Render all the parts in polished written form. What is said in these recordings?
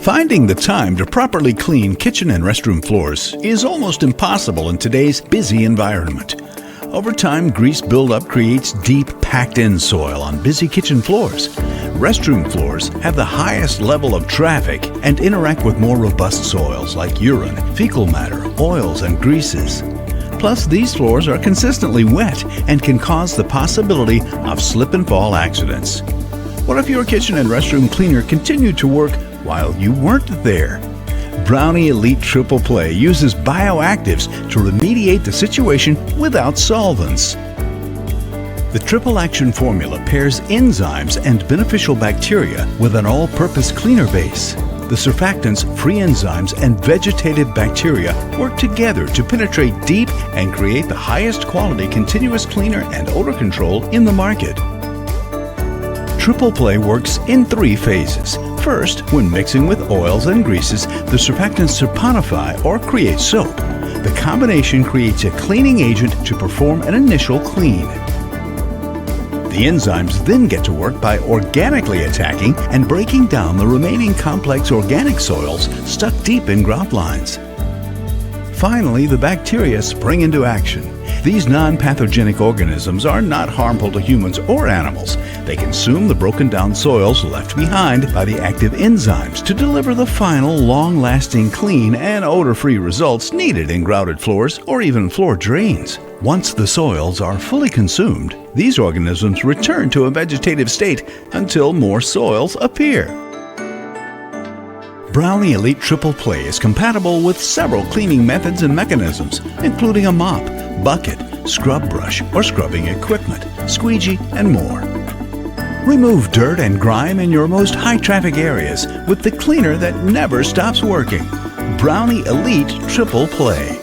Finding the time to properly clean kitchen and restroom floors is almost impossible in today's busy environment. Over time, grease buildup creates deep, packed-in soil on busy kitchen floors. Restroom floors have the highest level of traffic and interact with more robust soils like urine, fecal matter, oils, and greases. Plus, these floors are consistently wet and can cause the possibility of slip and fall accidents. What if your kitchen and restroom cleaner continued to work while you weren't there? Brownie Elite Triple Play uses bioactives to remediate the situation without solvents. The triple action formula pairs enzymes and beneficial bacteria with an all-purpose cleaner base. The surfactants, free enzymes, and vegetative bacteria work together to penetrate deep and create the highest quality continuous cleaner and odor control in the market. Triple Play works in 3 phases. First, when mixing with oils and greases, the surfactants saponify or create soap. The combination creates a cleaning agent to perform an initial clean. The enzymes then get to work by organically attacking and breaking down the remaining complex organic soils stuck deep in grout lines. Finally, the bacteria spring into action. These non-pathogenic organisms are not harmful to humans or animals. They consume the broken down soils left behind by the active enzymes to deliver the final, long-lasting, clean and odor-free results needed in grouted floors or even floor drains. Once the soils are fully consumed, these organisms return to a vegetative state until more soils appear. Brownie Elite Triple Play is compatible with several cleaning methods and mechanisms, including a mop, bucket, scrub brush or scrubbing equipment, squeegee, and more. Remove dirt and grime in your most high-traffic areas with the cleaner that never stops working. Brownie Elite Triple Play.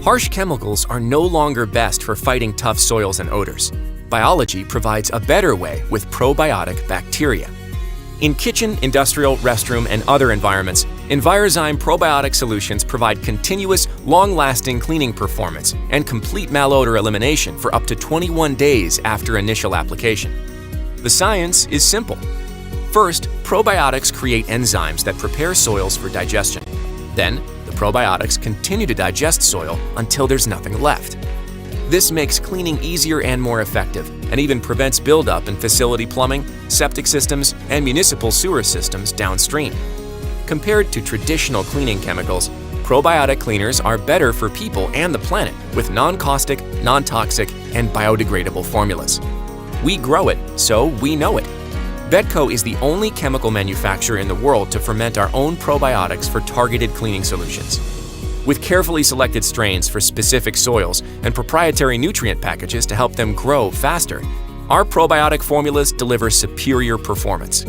Harsh chemicals are no longer best for fighting tough soils and odors. Biology provides a better way with probiotic bacteria. In kitchen, industrial, restroom, and other environments, Envirozyme probiotic solutions provide continuous, long-lasting cleaning performance and complete malodor elimination for up to 21 days after initial application. The science is simple. First, probiotics create enzymes that prepare soils for digestion. Then, the probiotics continue to digest soil until there's nothing left. This makes cleaning easier and more effective, and even prevents buildup in facility plumbing, septic systems, and municipal sewer systems downstream. Compared to traditional cleaning chemicals, probiotic cleaners are better for people and the planet with non-caustic, non-toxic, and biodegradable formulas. We grow it, so we know it. Betco is the only chemical manufacturer in the world to ferment our own probiotics for targeted cleaning solutions. With carefully selected strains for specific soils and proprietary nutrient packages to help them grow faster, our probiotic formulas deliver superior performance.